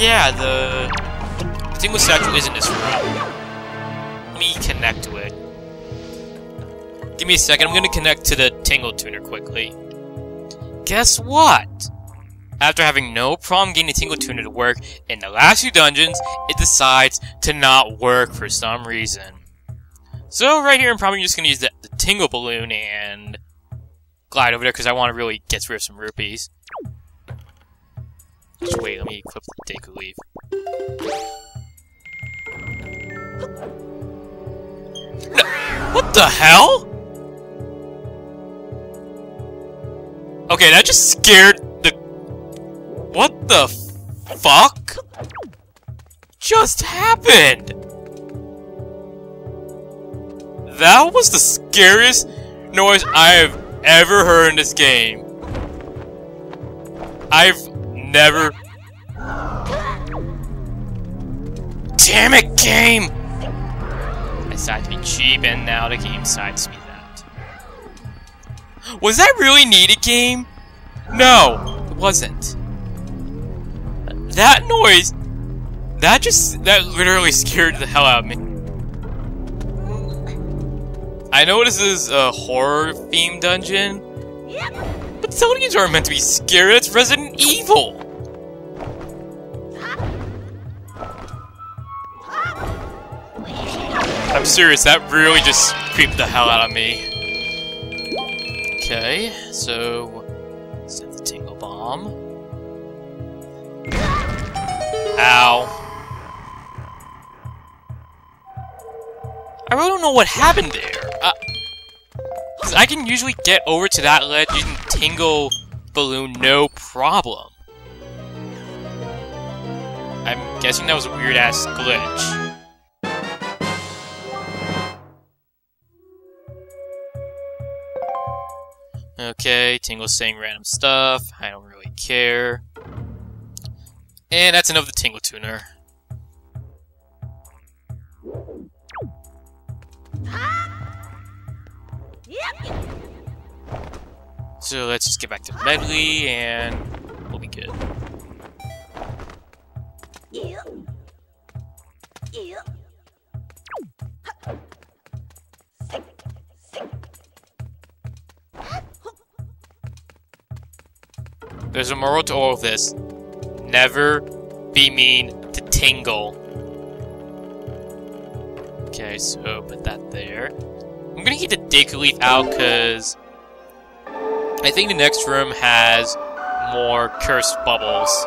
yeah, the Tingle statue is in this room. Let me connect to it. Give me a second, I'm gonna connect to the Tingle tuner quickly. Guess what? After having no problem getting the Tingle tuner to work in the last few dungeons, it decides to not work for some reason. So right here, I'm probably just gonna use the Tingle balloon and glide over there because I want to really get rid of some rupees. Just wait, let me equip the Deku Leaf. No, what the hell? Okay, that just scared the... What the fuck just happened? That was the scariest noise I have ever heard in this game. I've never... Damn it, game! I decided to be cheap, and now the game decides to be that. Was that really needed, game? No, it wasn't. That noise... That literally scared the hell out of me. I know this is a horror-themed dungeon, but Zelda games aren't meant to be scary. It's Resident Evil! I'm serious, that really just creeped the hell out of me. Okay, so... set the Tingle Bomb. Ow. I really don't know what happened there. Because I can usually get over to that ledge using Tingle Balloon no problem. I'm guessing that was a weird-ass glitch. Okay, Tingle's saying random stuff. I don't really care. And that's enough of the Tingle tuner. So let's just get back to Medley and we'll be good. There's a moral to all of this. Never be mean to Tingle. Okay, so put that there. I'm gonna keep the Deku Leaf out because I think the next room has more cursed bubbles.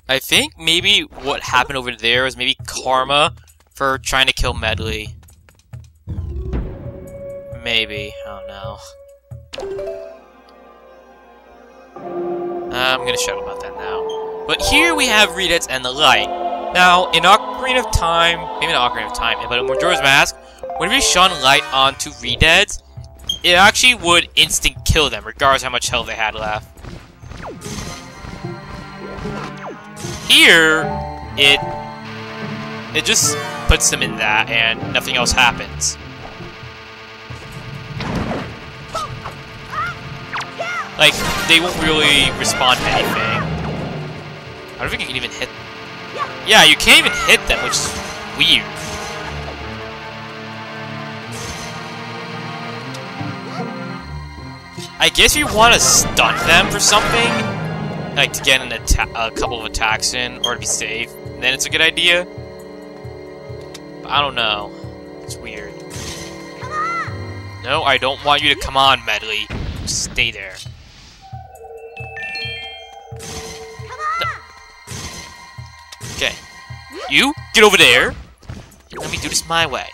I think maybe what happened over there was maybe karma for trying to kill Medley. Maybe. I don't know. I'm gonna shut up about that now. But here we have Redeads and the light. Now, in Ocarina of Time, maybe not Ocarina of Time, but in Majora's Mask, whenever you shone light onto Redeads, it actually would instant kill them, regardless how much health they had left. Here, it just puts them in that, and nothing else happens. Like, they won't really respond to anything. I don't think you can even hit... Yeah, you can't even hit them, which is weird. I guess you want to stun them for something, like to get a couple of attacks in, or to be safe, then it's a good idea. But I don't know. It's weird. No, I don't want you to come on, Medley. Just stay there. No. Okay. You, get over there. And let me do this my way.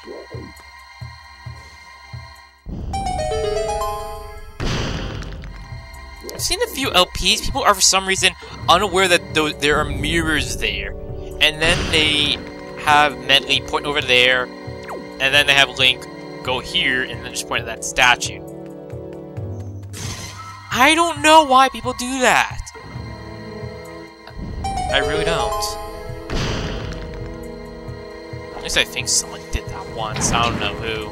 I've seen a few LPs, people are for some reason unaware that there are mirrors there. And then they have Medley point over there, and and then they have Link go here and then just point at that statue. I don't know why people do that. I really don't. At least I think someone did that once. I don't know who.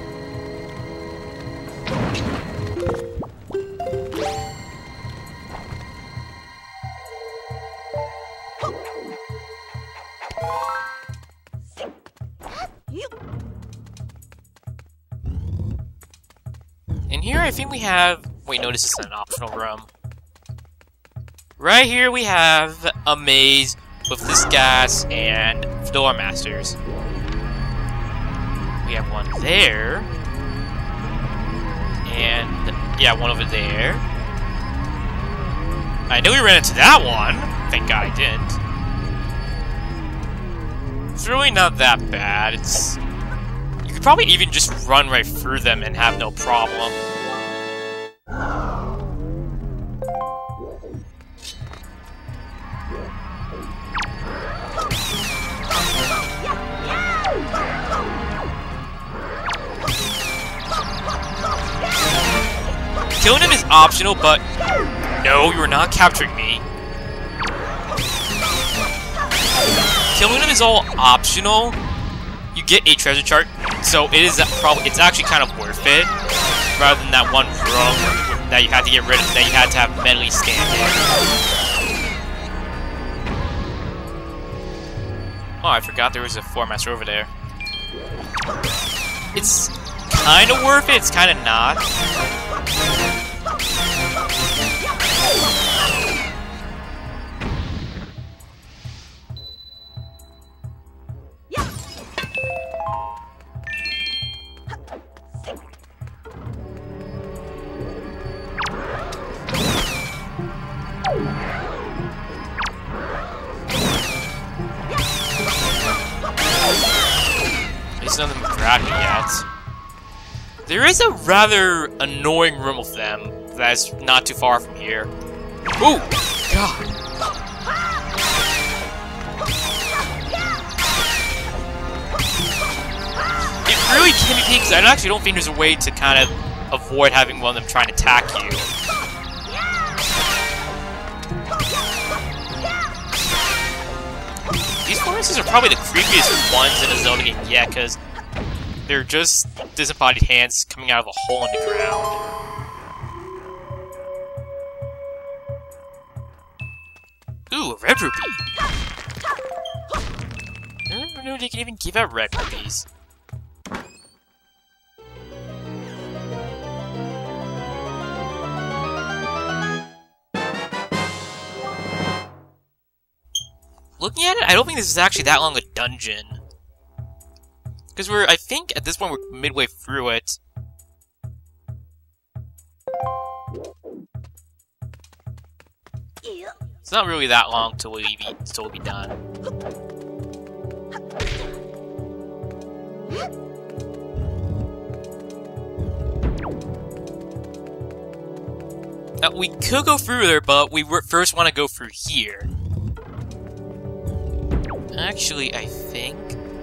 And here I think we have... Wait, no, this is an optional room. Right here we have a maze with this gas and door masters. We have one there. And, yeah, one over there. I knew we ran into that one. Thank God I didn't. It's really not that bad. It's... You could probably even just run right through them and have no problem. Killing him is optional, but no, you are not capturing me. Killing him is all optional. You get a treasure chart, so it is probably it's actually kind of worth it, rather than that one room that you had to get rid of, that you had to have mentally stand in. Oh, I forgot there was a Floor Master over there. It's kind of worth it. It's kind of not. At least none of them grabbed me yet. There is a rather annoying room with them that's not too far from here. Ooh! God! It really can be because I actually don't think there's a way to kind of avoid having one of them trying to attack you. These forests are probably the creepiest ones in a Zelda game yet, because they're just disembodied hands coming out of a hole in the ground. Ooh, a red rupee! I never knew they could even give out red rupees. Looking at it, I don't think this is actually that long a dungeon. Because I think, at this point, we're midway through it. It's not really that long till we'll be done. Now, we could go through there, but we first want to go through here. Actually, I think...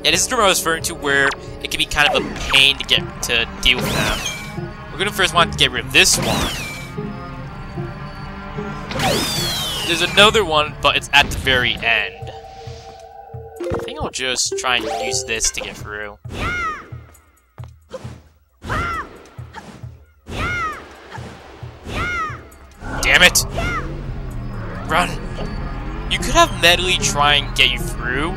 Yeah, this is the room I was referring to where it can be kind of a pain to deal with them. We're gonna first want to get rid of this one. There's another one, but it's at the very end. I think I'll just try and use this to get through. Damn it! Run! You could have Medley try and get you through,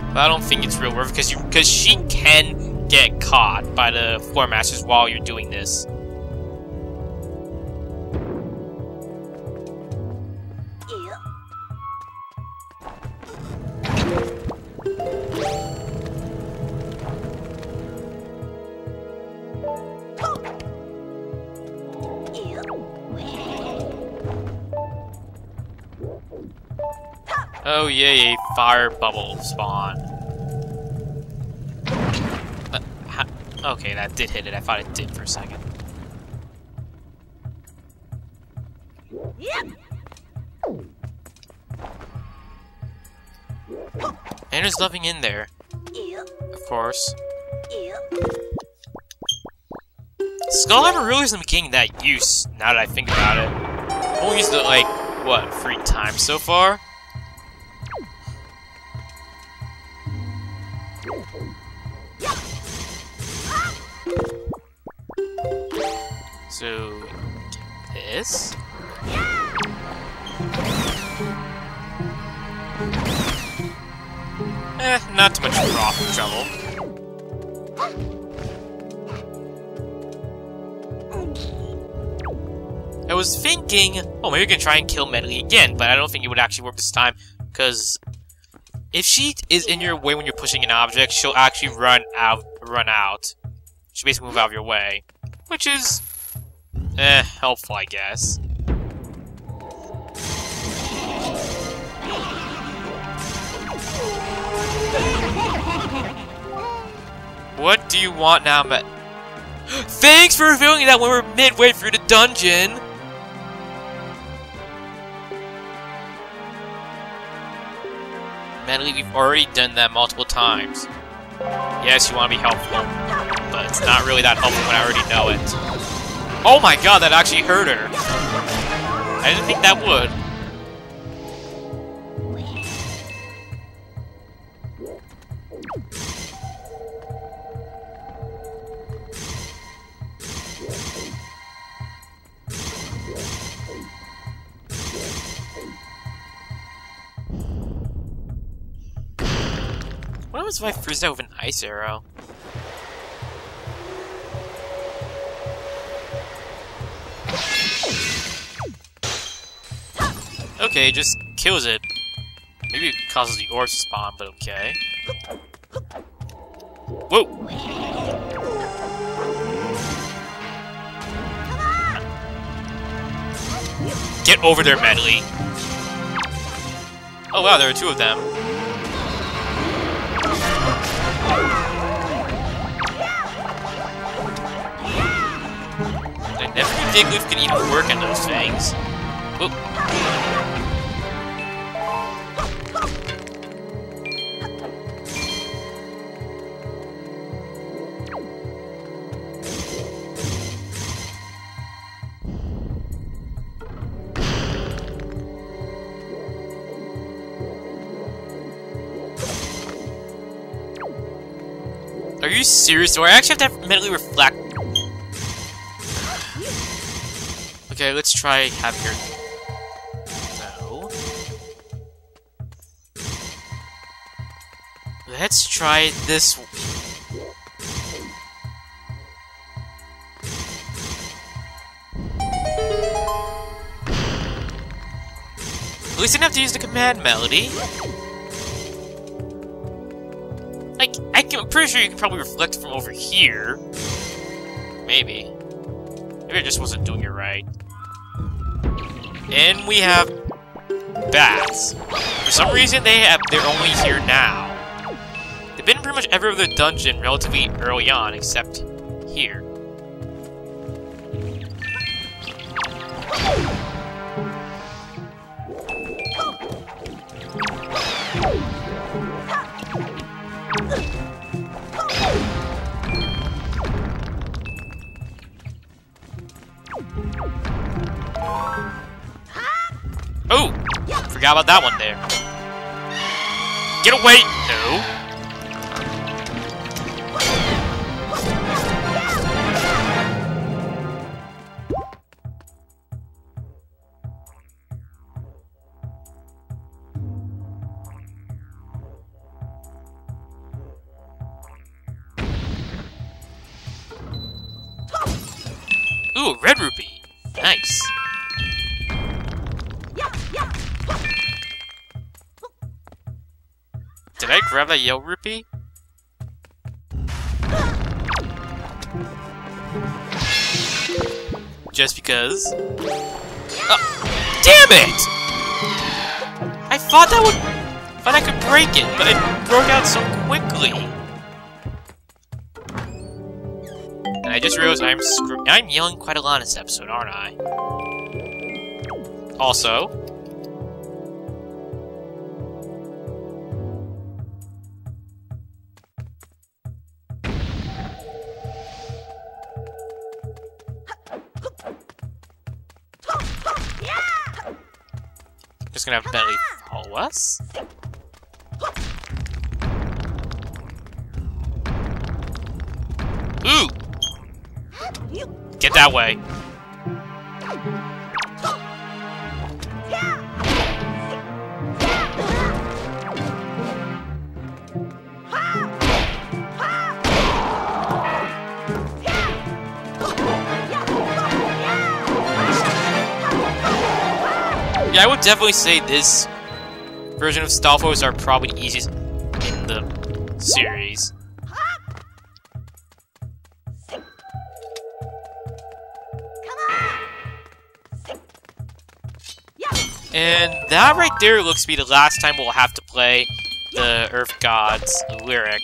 but I don't think it's real worth it because she can get caught by the Floor Masters while you're doing this. Oh yay, fire bubble spawn. Okay, that did hit it. I thought it did for a second. And there's nothing in there. Of course. Skullhammer really isn't getting that use, now that I think about it. I've only used it, like, what, 3 times so far? So, this? Not too much trouble. I was thinking, oh, maybe we can try and kill Medley again, but I don't think it would actually work this time, because if she is in your way when you're pushing an object, she'll actually run out. She'll basically move out of your way, which is, helpful, I guess. What do you want now, Thanks for revealing that when we're midway through the dungeon! Medley, we've already done that multiple times. Yes, you want to be helpful, but it's not really that helpful when I already know it. Oh my god, that actually hurt her! I didn't think that would. What happens if I freeze out with an ice arrow? Okay, it just kills it. Maybe it causes the orbs to spawn, but okay. Whoa! Get over there, Medley! Oh wow, there are 2 of them. I never knew Diglett could even work on those things. Whoop. Are you serious? Do I actually have to mentally reflect? Okay, let's try have your... No. Let's try this... At least I didn't have to use the command melody. I'm pretty sure you can probably reflect from over here. Maybe. Maybe I just wasn't doing it right. And we have bats. For some reason, they're only here now. They've been in pretty much every other dungeon relatively early on, except here. Oh! Forgot about that one there. Get away! No! Ooh, red rupee! Nice. Did I grab that yellow rupee? Just because? Oh, damn it! I thought I could break it, but it broke out so quickly. And I just realized I'm yelling quite a lot in this episode, aren't I? Also, just gonna have Bentley follow us. Ooh! Get that way. Yeah, I would definitely say this version of Stalfos are probably the easiest in the series. And that right there looks to be the last time we'll have to play the Earth God's lyric.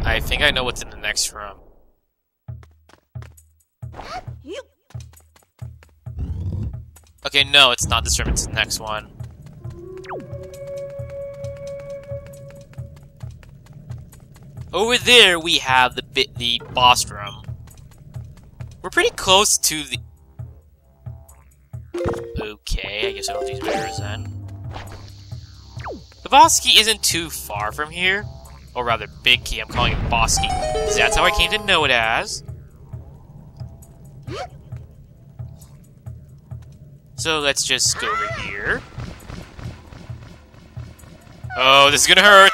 I think I know what's in the next room. Okay, no, it's not this room, it's the next one. Over there, we have the boss room. We're pretty close to the... Okay, I guess I'll do these mirrors then. The boss key isn't too far from here. Or rather, big key. I'm calling it boss key, because that's how I came to know it as. So let's just go over here. Oh, this is gonna hurt!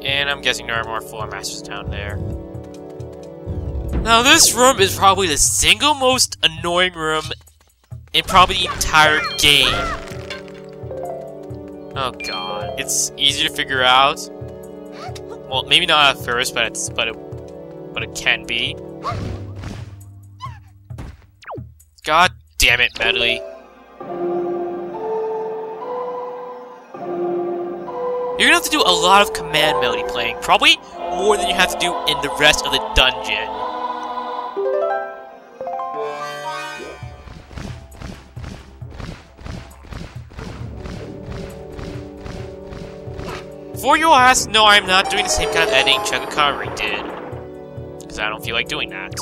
And I'm guessing there are more floor masters down there. Now this room is probably the single most annoying room in probably the entire game. Oh god, it's easy to figure out. Well, maybe not at first, but it can be. God damn it, Medley. You're gonna have to do a lot of command melody playing, probably more than you have to do in the rest of the dungeon. Before you ask, no, I'm not doing the same kind of editing Chuck Connery did. Because I don't feel like doing that.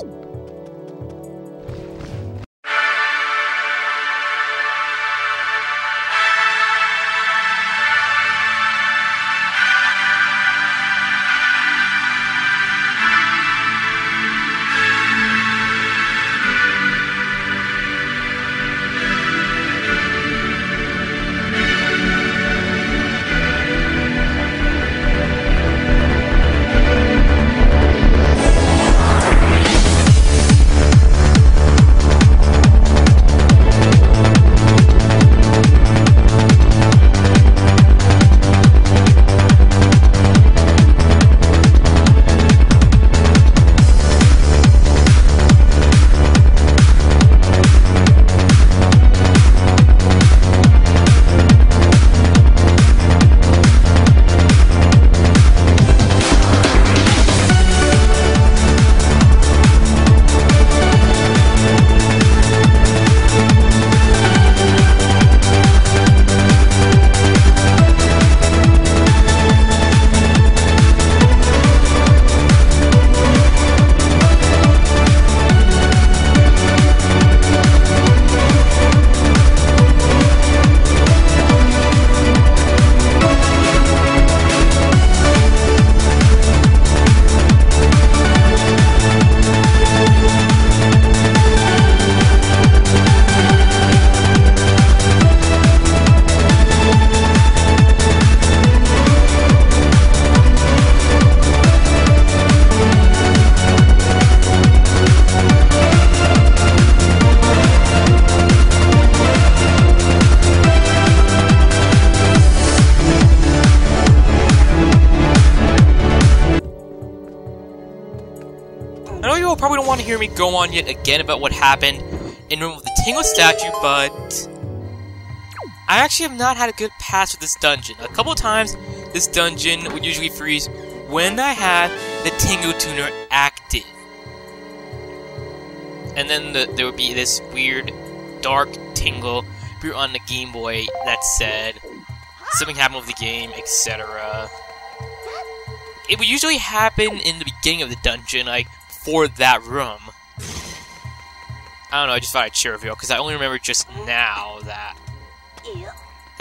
know you all probably don't want to hear me go on yet again about what happened in the room of the Tingle statue, but I actually have not had a good pass with this dungeon. A couple of times, this dungeon would usually freeze when I had the Tingle tuner active. And then there would be this weird, dark tingle appear on the Game Boy that said something happened with the game, etc. It would usually happen in the beginning of the dungeon, like, for that room. I don't know, I just thought I'd share with you, because I only remember just now that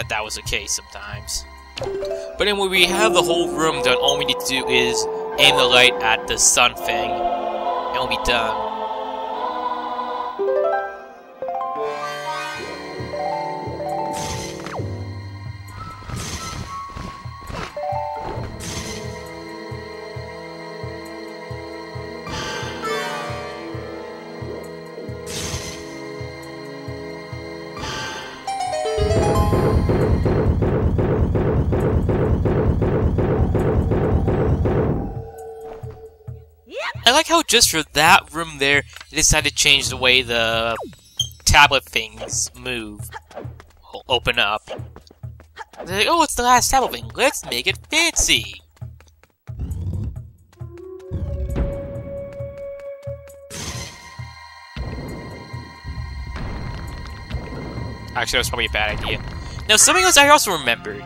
that was the case sometimes. But then when we have the whole room done, all we need to do is aim the light at the sun thing, and we'll be done. I like how just for that room there, they decided to change the way the tablet things move. Open up. They're like, oh, it's the last tablet thing. Let's make it fancy. Actually, that was probably a bad idea. Now, something else I also remembered.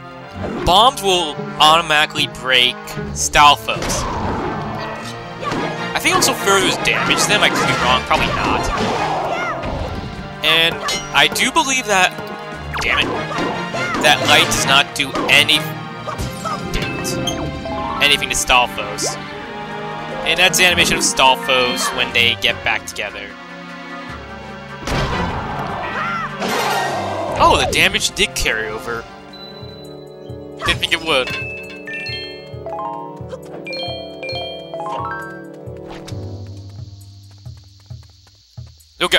Bombs will automatically break Stalfos. I think also furthers damage them, I could be wrong, probably not. And I do believe that, damn it, that light does not do anything to Stalfos. And that's the animation of Stalfos when they get back together. Oh, the damage did carry over. Didn't think it would. Okay.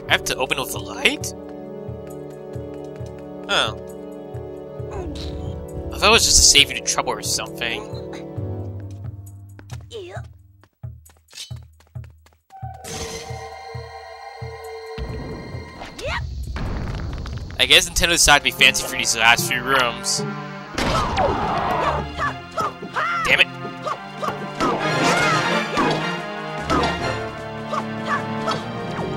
I have to open it with the light? Oh. I thought it was just to save you the trouble or something. I guess Nintendo decided to be fancy for these last few rooms. Damn it.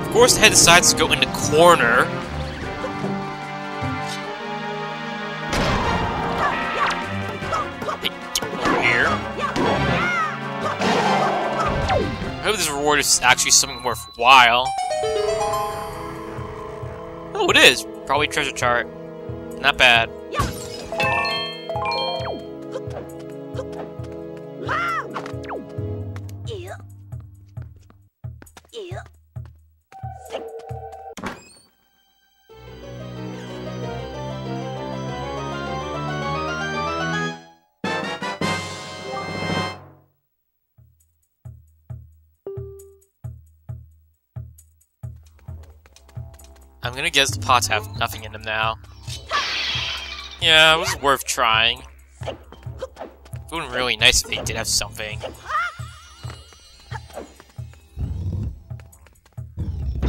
Of course, the head decides to go in the corner. Hey, get over here. I hope this reward is actually something worthwhile. Oh, it is. Probably treasure chart. Not bad. I'm gonna guess the pots have nothing in them now. Yeah, it was worth trying. It would have been really nice if they did have something.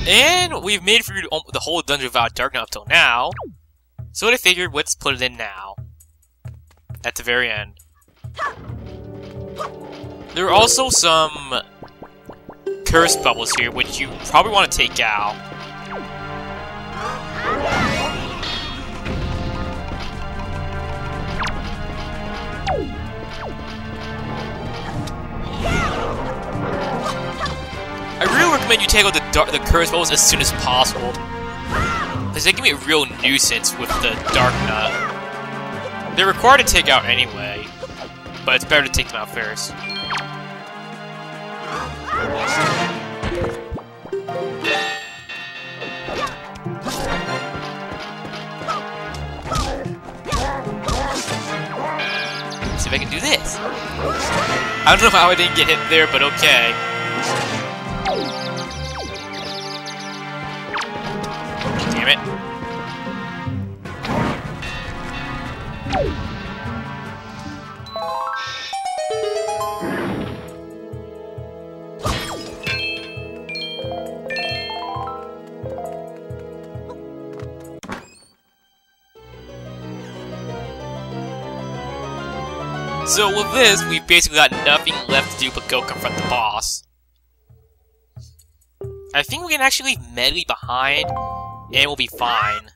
And we've made it through the whole dungeon without dark up till now. So I figured, let's put it in now. At the very end. There are also some curse bubbles here, which you probably want to take out. I really recommend you take out the curse bubbles as soon as possible, because they give me a real nuisance with the dark nut. They're required to take out anyway, but it's better to take them out first. See if I can do this. I don't know how I didn't get hit there, but okay. Damn it. So with this, we've basically got nothing left to do but go confront the boss. I think we can actually leave Medley behind, and we'll be fine.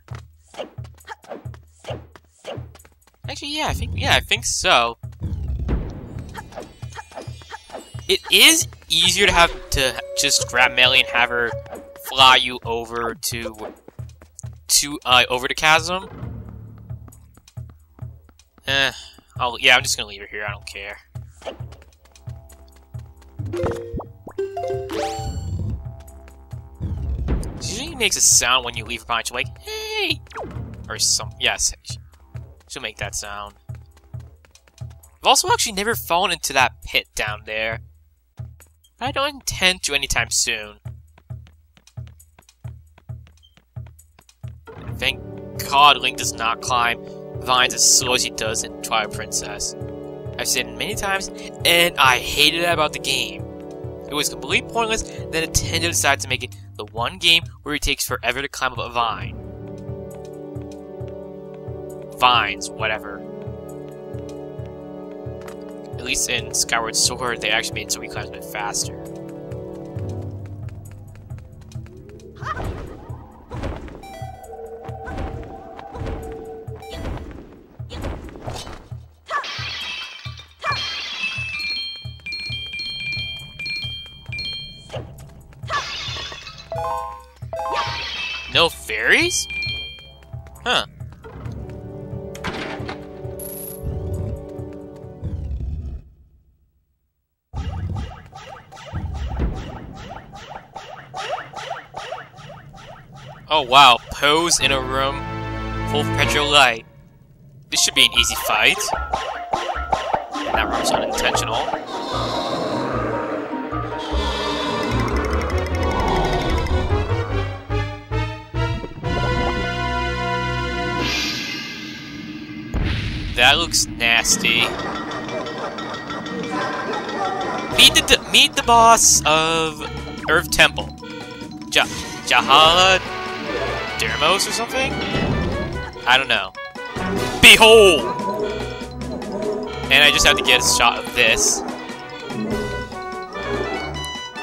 Actually, yeah, I think so. It is easier to have to just grab Medley and have her fly you over to over the chasm. Yeah, I'm just gonna leave her here. I don't care. She usually makes a sound when you leave her behind. She'll like, hey! Or some, yes. She'll make that sound. I've also actually never fallen into that pit down there. But I don't intend to anytime soon. And thank God Link does not climb vines as slow as he does in Twilight Princess. I've said it many times, and I hated that about the game. It was completely pointless, then Nintendo decided to make it the one game where it takes forever to climb up a vine. Vines, whatever. At least in Skyward Sword, they actually made it so he climbs a bit faster. No fairies? Huh. Oh wow, pose in a room full of perpetual light. This should be an easy fight. And that room's unintentional. That looks nasty. Meet the boss of Earth Temple. Jahala Dermos or something? I don't know. Behold! And I just have to get a shot of this.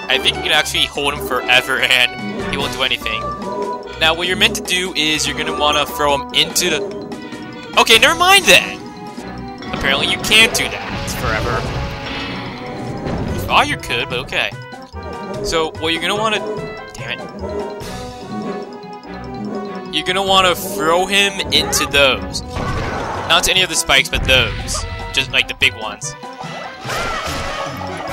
I think you can actually hold him forever and he won't do anything. Now what you're meant to do is you're gonna wanna throw him into the... Okay, never mind then! Apparently you can't do that forever. I thought you could, but okay. So, what you're gonna wanna... Damn it. You're gonna wanna throw him into those. Not to any of the spikes, but those. Just like the big ones.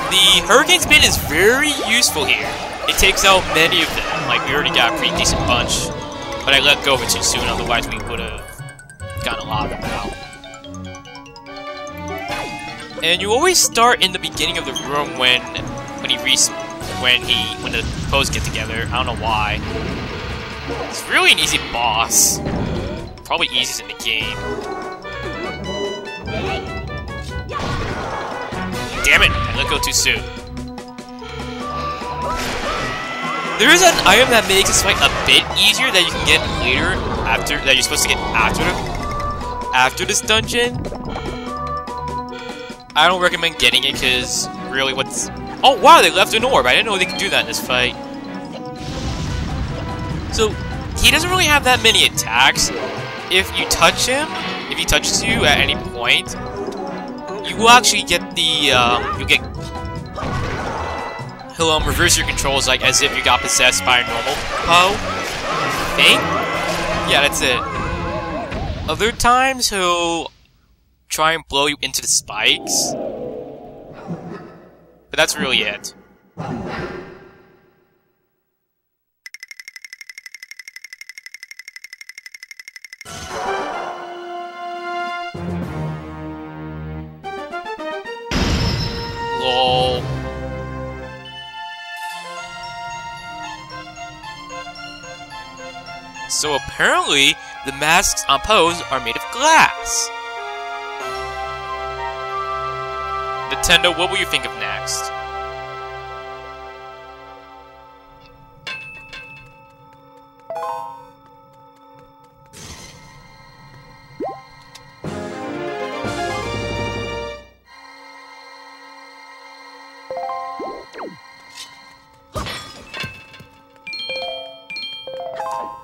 The Hurricane Spin is very useful here. It takes out many of them. Like, we already got a pretty decent bunch. But I let go of it too soon, otherwise we would've gotten a lot of them out. And you always start in the beginning of the room when the foes get together. I don't know why. It's really an easy boss. Probably easiest in the game. Damn it! I let go too soon. There is an item that makes this fight a bit easier that you can get later that you're supposed to get after this dungeon. I don't recommend getting it because really what's... Oh wow, they left an orb. I didn't know they could do that in this fight. So, he doesn't really have that many attacks. If you touch him, if he touches you at any point, you will actually get the, he'll reverse your controls like as if you got possessed by a normal foe. I think? Yeah, that's it. Other times, he'll try and blow you into the spikes. But that's really it. Lol. So apparently, the masks on Pose are made of glass. Nintendo, what will you think of next?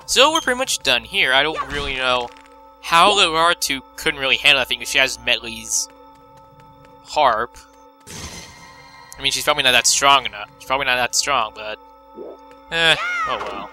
So we're pretty much done here. I don't really know how Lagartu couldn't really handle that thing because she has Medley's harp. I mean, she's probably not that strong enough. She's probably not that strong, but... oh well.